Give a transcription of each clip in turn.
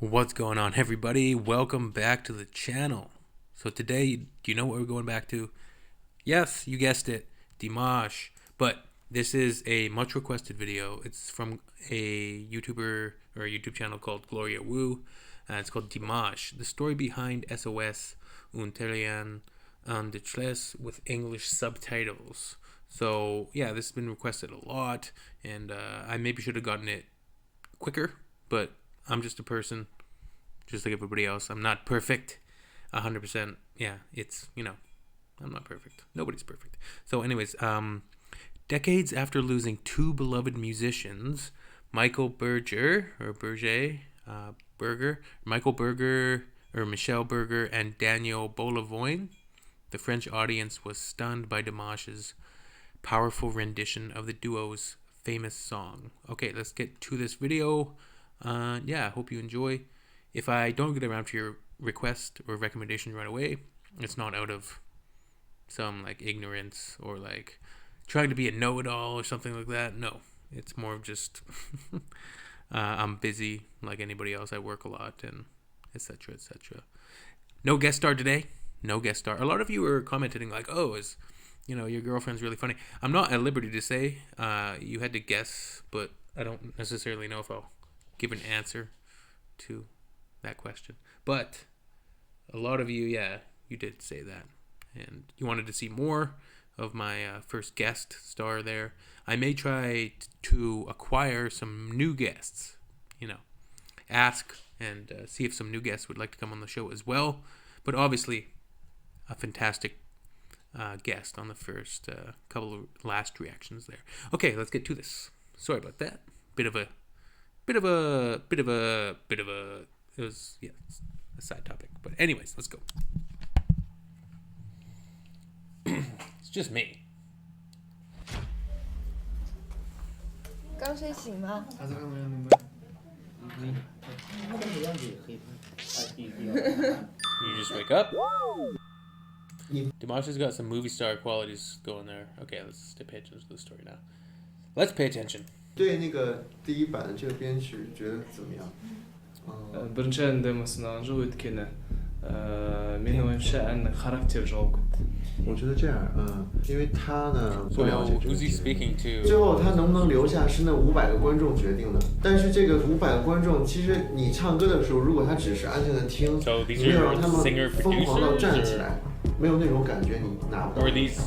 What's going on, everybody? Welcome back to the channel. So today, do you know what we're going back to? Yes, you guessed it, Dimash. But this is a much requested video. It's from a YouTuber or a YouTube channel called Gloria Wu. It's called Dimash. The story behind SOS Unterlian de Tres with English subtitles. So yeah, this has been requested a lot, and I maybe should have gotten it quicker, but I'm just a person, just like everybody else. I'm not perfect, 100%. Yeah, I'm not perfect. Nobody's perfect. So, anyways, decades after losing two beloved musicians, Michael Berger or Michael Berger or Michel Berger and Daniel Bolavoin, the French audience was stunned by Dimash's powerful rendition of the duo's famous song. Okay, let's get to this video. I hope you enjoy. If I don't get around to your request or recommendation right away, it's not out of some like ignorance or like trying to be a know-it-all or something like that. No, it's more of just I'm busy like anybody else. I work a lot and etc. etc. No guest star today. No guest star. A lot of you are commenting like, "Oh, your girlfriend's really funny." I'm not at liberty to say. You had to guess, but I don't necessarily know if I'll give an answer to that question. But a lot of you, you did say that. And you wanted to see more of my first guest star there. I may try to acquire some new guests, ask and see if some new guests would like to come on the show as well. But obviously, a fantastic guest on the first couple of last reactions there. Okay, let's get to this. Sorry about that. It was a side topic. But anyways, let's go. It's just me. 刚睡醒吗？ You just wake up. Dimash has got some movie star qualities going there. Okay, let's pay attention to the story now. Let's pay attention. 对那个第一版的这个编曲觉得怎么样？ бірінші әнді мысынан жоқ өйткені менің ойымша әннің характері жоқ. 我觉得这样，因为他呢不了解这个 Who's he 节目 speaking to? 最后他能不能留下是那500个观众决定的。但是这个500个观众，其实你唱歌的时候，如果他只是安静的听， So 你 these 没有 are 让他们 singer 疯狂到 producers? 站起来，没有那种感觉，你拿不到 Or。these?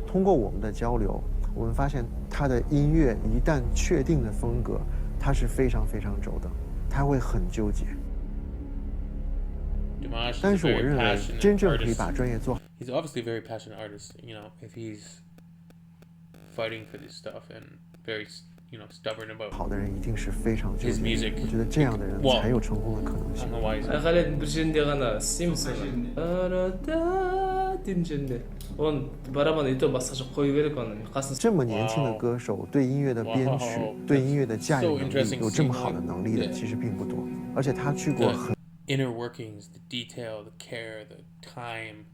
通过我们的交流，我们发现他的音乐一旦确定的风格，他是非常非常轴的，他会很纠结。 Dimash is 但 a 是我 very 认为 passionate 真正可以 artist. 把专业做好。 He's obviously a very passionate artist. If he's fighting for this stuff and very, stubborn about 好的人一定是非常纠 his 结。 music. 我觉得这样的人 Well, 才有成功的可能 I 性 don't。know why he's. Айқайлайтын бір жерінде ғана істеймін арада дейтін жерінде оны барабан и то басқаша қою керек оны қасын 这么年轻的歌手对音乐的编曲、 Wow. 对音乐的驾驭 So 能 interesting 力有这么好的 seeing, 能力的 like, 其实并不多，而且他去过 The 很 inner workings, the detail, the care, the time,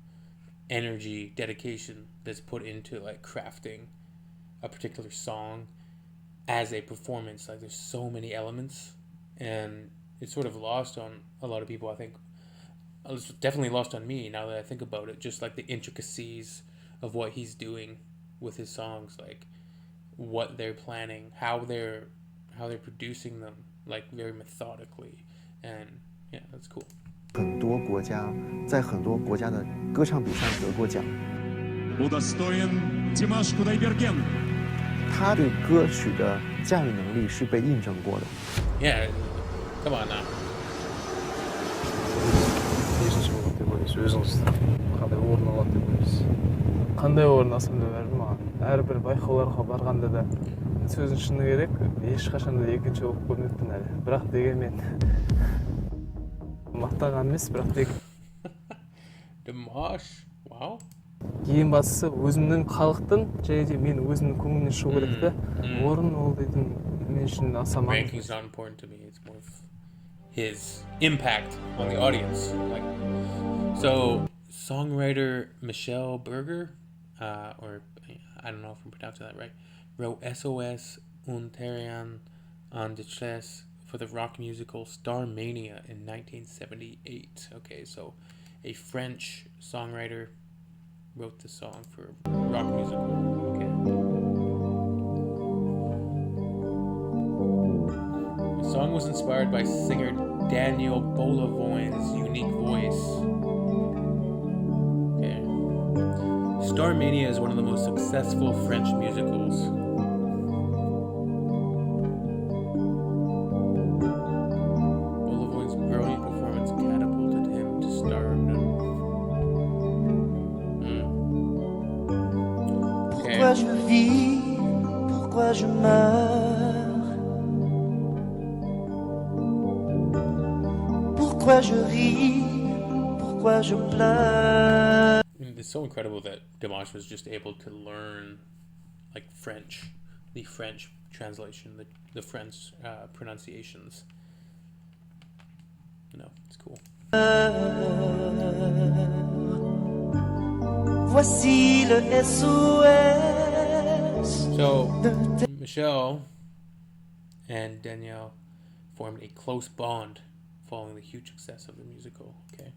energy, dedication that's put into like crafting a particular song as a performance. Like there's so many elements, and it's sort of lost on a lot of people. I think it's definitely lost on me now that I think about it. Just like the intricacies of what he's doing with his songs, like what they're planning, how they're producing them, like very methodically, and yeah, that's cool. 很多国家在很多国家的歌唱比赛得过奖。 Удостоен Димаш Кудайберген. 他对歌曲的驾驭能力是被印证过的。 Yeah, come on now. қандай орын алсам да бәрібір маған әрбір байқауларға барғанда да сөздің шыны керек ешқашан да екінші болып көрмеппін әлі бірақ дегенмен мақтаған емес бірақ Dimash, wow. ең бастысы өзімнің халықтың және де мен өзімнің көңілімнен шығу керек та орын ол дейтін мен үшін аса маңызды. Ranking's not important to me. It's more of his impact on the audience. Like, so songwriter Michel Berger, or I don't know if I'm pronouncing that right, wrote SOS Unterrian en Distress for the rock musical Starmania in 1978. Okay, so a French songwriter wrote the song for a rock musical. Okay. The song was inspired by singer Daniel Bolavoin's unique voice. Okay. Starmania is one of the most successful French musicals. Bolavoin's brilliant performance catapulted him to stardom. Pourquoi je vis, pourquoi je meurs, pourquoi je ris, pourquoi je pleure. It's so incredible that Dimash was just able to learn like French, the French translation, the French pronunciations. You know, it's cool. Voici le SOS. So, Michelle and Danielle formed a close bond following the huge success of the musical. Okay.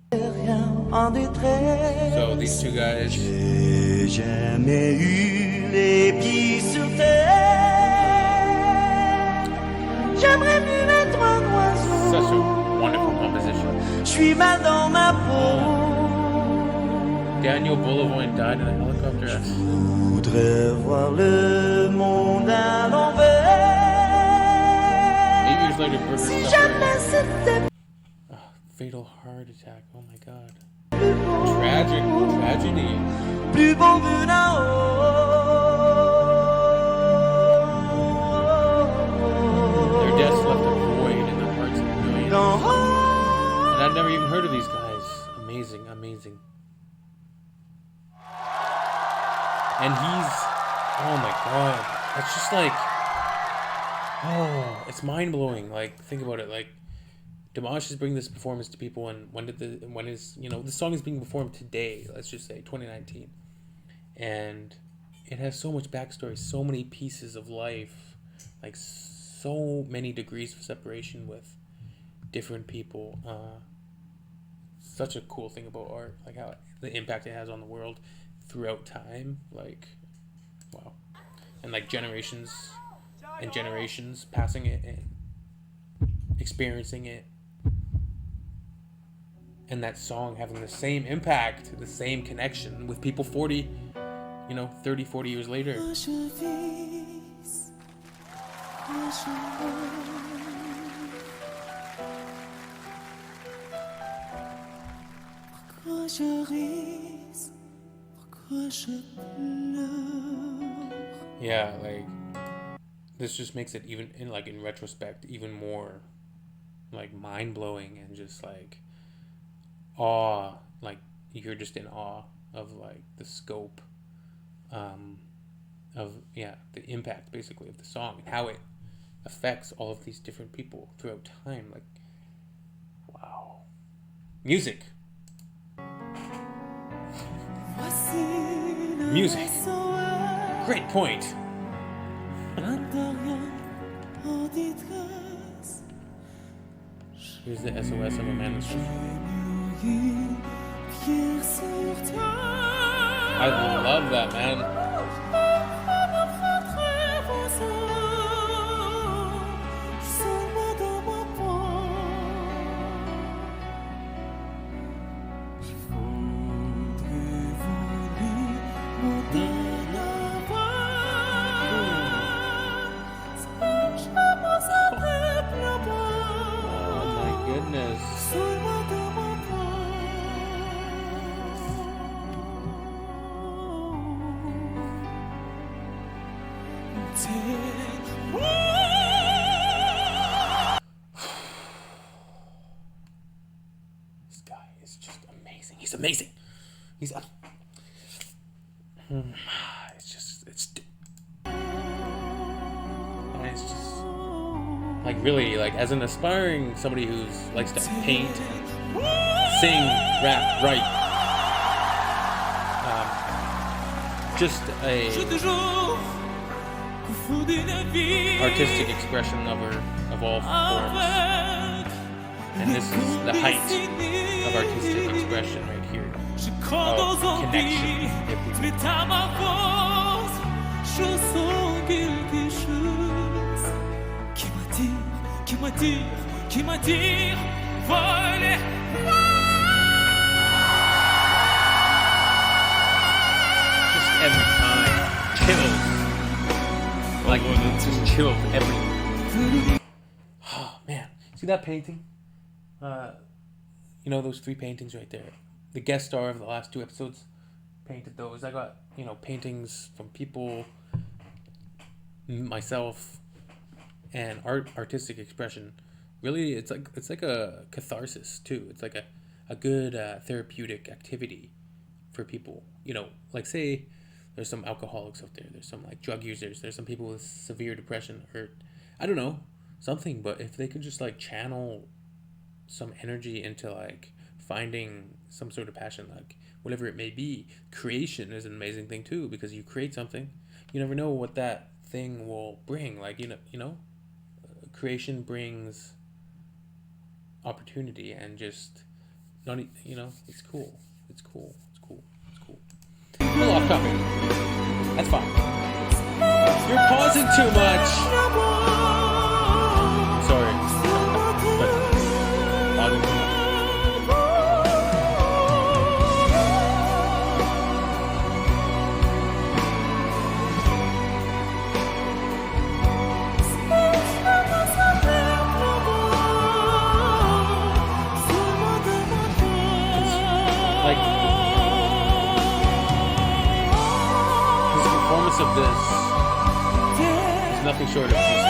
So these two guys. J'ai jamais eu les pieds sur terre. J'aimerais mieux être un oiseau. Such a wonderful composition. Je suis mal dans ma peau. Daniel Bolavoin died in a helicopter Je accident. voudrais voir le monde à l'envers. 8 years later, Berger Si suffered jamais c'était a fatal heart attack. Oh my god. Tragedy. plus beau que là-haut. Their deaths left a void in the hearts of millions. D'en haut. And I'd never even heard of these guys. Amazing. And he's, oh my god, it's just like, oh, it's mind blowing. Like, think about it. Like, Dimash is bringing this performance to people, and when is, you know, the song is being performed today, let's just say 2019, and it has so much backstory, so many pieces of life, like so many degrees of separation with different people. Such a cool thing about art, like how the impact it has on the world throughout time, like, wow. And like generations and generations passing it and experiencing it, and that song having the same impact, the same connection with people 40, 30, 40 years later. Yeah, like, this just makes it even in retrospect even more like mind-blowing, and just like awe, like you're just in awe of like the scope of the impact basically of the song and how it affects all of these different people throughout time. Like, wow. Music. Great point. Here's the SOS of a man with I love that, man. This guy is just amazing. He's amazing. It's just like, really, like, as an aspiring somebody who likes to paint and sing, rap, write, just a artistic expression of her of all forms. And this is the height of artistic expression right here. Of connection with just every time. Chills. Like, just chills everywhere. Oh, man. See that painting? You know those 3 paintings right there? The guest star of the last 2 episodes painted those. I got, paintings from people, myself, and artistic expression. Really, it's like a catharsis too. It's like a good therapeutic activity for people. Like, say there's some alcoholics out there. There's some like drug users. There's some people with severe depression, or I don't know, something. But if they could just like channel some energy into like finding some sort of passion, like whatever it may be. Creation is an amazing thing too, because you create something, you never know what that thing will bring. Like, creation brings opportunity, and just not, it's cool. It's cool. A little off topic. That's fine. You're pausing too much. Sorry. But pausing too much. Of this is nothing short of just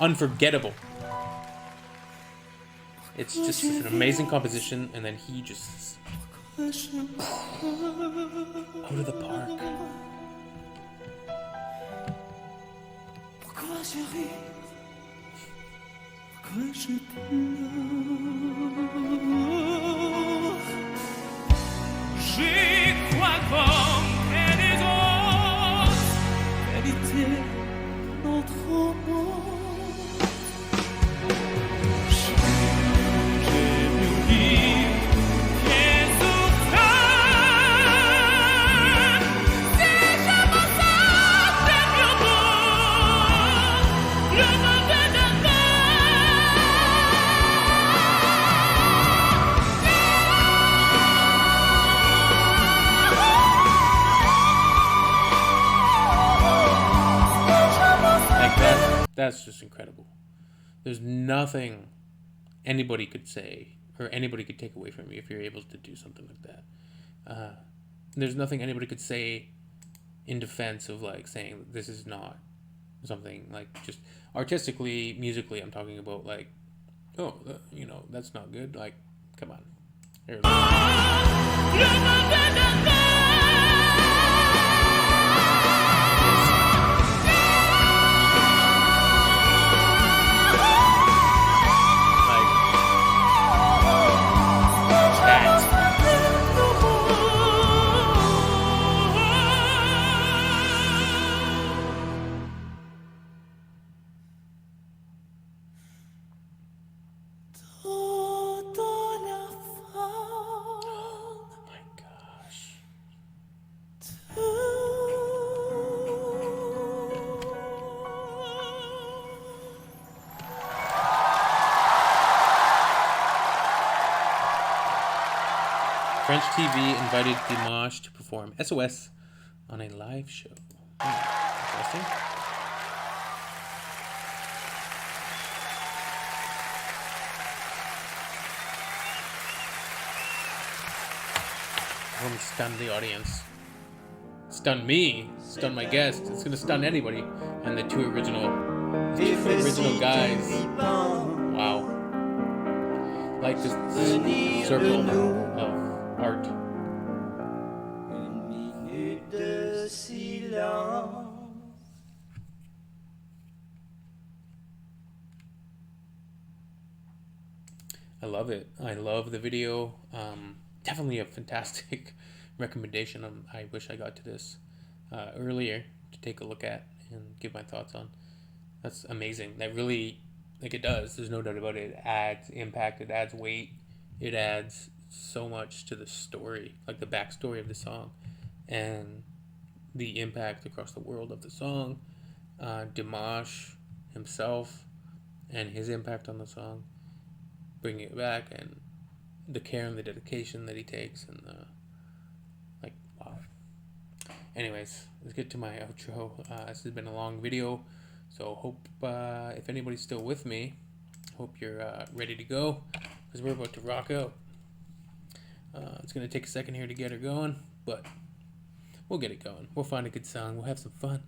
unforgettable. It's just an amazing composition, and then he just out of the park. J'y crois comme les autres, vérité, notre monde. J'ai vu vivre et souffrir. Si je me sentais mieux beau, le mauvais de That's just incredible. There's nothing anybody could say or anybody could take away from you if you're able to do something like that. There's nothing anybody could say in defense of like saying this is not something like just artistically, musically. I'm talking about like, that's not good. Like, come on. Here, French TV invited Dimash to perform SOS on a live show. Interesting. Let me stun the audience. Stun me. Stun my guest. It's gonna stun anybody. And the two original guys. Wow. Like this circle of art. Une minute de silence. I love it. I love the video. Definitely a fantastic recommendation. I wish I got to this earlier, to take a look at and give my thoughts on. That's amazing. That really, like, it does. There's no doubt about it. It adds impact. It adds weight. It adds so much to the story, like the backstory of the song, and the impact across the world of the song. Dimash himself and his impact on the song, bringing it back, and the care and the dedication that he takes, and like, wow. Anyways, let's get to my outro. This has been a long video, so hope if anybody's still with me, hope you're ready to go, because we're about to rock out. It's gonna take a second here to get her going, but we'll get it going. We'll find a good song. We'll have some fun.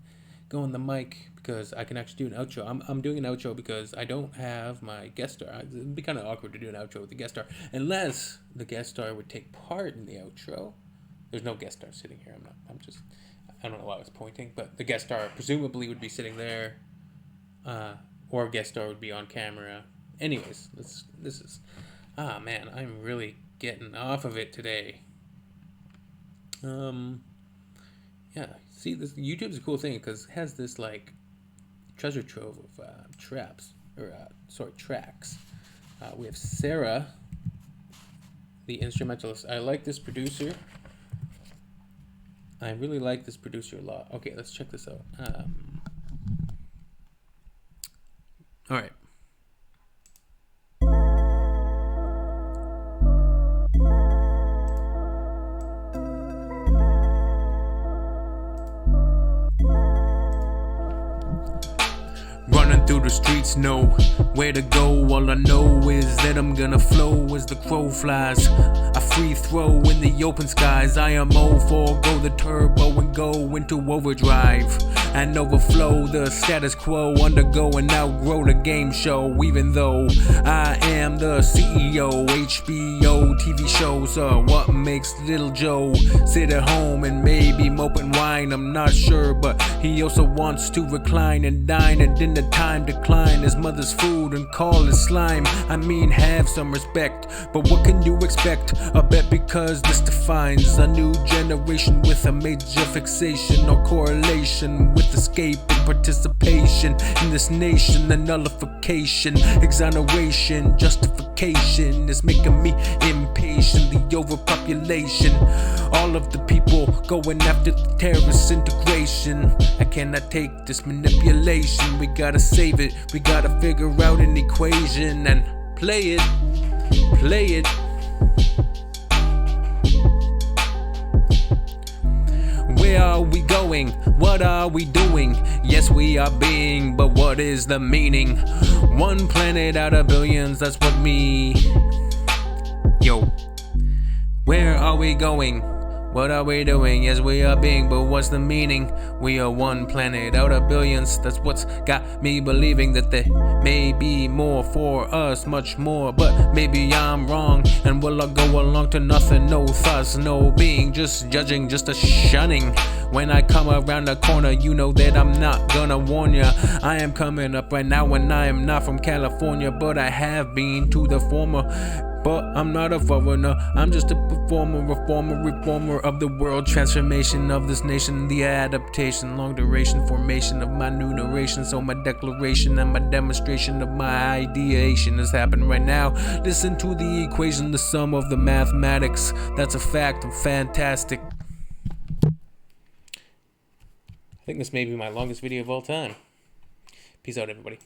Go on the mic, because I can actually do an outro. I'm doing an outro because I don't have my guest star. It'd be kind of awkward to do an outro with the guest star, unless the guest star would take part in the outro. There's no guest star sitting here. I don't know why I was pointing, but the guest star presumably would be sitting there, or a guest star would be on camera. Anyways, this is, man, I'm really getting off of it today. Yeah, see, this YouTube's a cool thing because it has this like treasure trove of tracks. We have Sarah, the instrumentalist. I like this producer. I really like this producer a lot. Okay, let's check this out. All right. Running through the streets, know where to go. All I know is that I'm gonna flow as the crow flies. A free throw in the open skies. IMO forego the turbo and go into overdrive and overflow the status quo. Undergo and outgrow the game show. Even though I am the CEO, HBO TV shows are what makes little Joe sit at home and maybe mope and whine. I'm not sure, but he also wants to recline and dine, and in the time decline his mother's food and call it slime. I mean, have some respect, but what can you expect? I bet because this defines a new generation with a major fixation or correlation with escape and participation in this nation. The nullification, exoneration, justification is making me impatient. The overpopulation, all of the people going after the terrorist integration. I cannot take this manipulation. We gotta save it. We gotta figure out an equation and play it. Where are we going? What are we doing? Yes, we are being, but what is the meaning? One planet out of billions, that's what me. Yo, where are we going? What are we doing? Yes, we are being, but what's the meaning? We are one planet out of billions. That's what's got me believing that there may be more for us, much more. But maybe I'm wrong, and will I go along to nothing? No thoughts, no being, just judging, just a shunning. When I come around the corner, you know that I'm not gonna warn ya. I am coming up right now, and I am not from California, but I have been to the former. But I'm not a foreigner, I'm just a performer, reformer of the world, transformation of this nation, the adaptation, long duration formation of my new narration. So my declaration and my demonstration of my ideation is happening right now. Listen to the equation, the sum of the mathematics. That's a fact, I'm fantastic. I think this may be my longest video of all time. Peace out, everybody.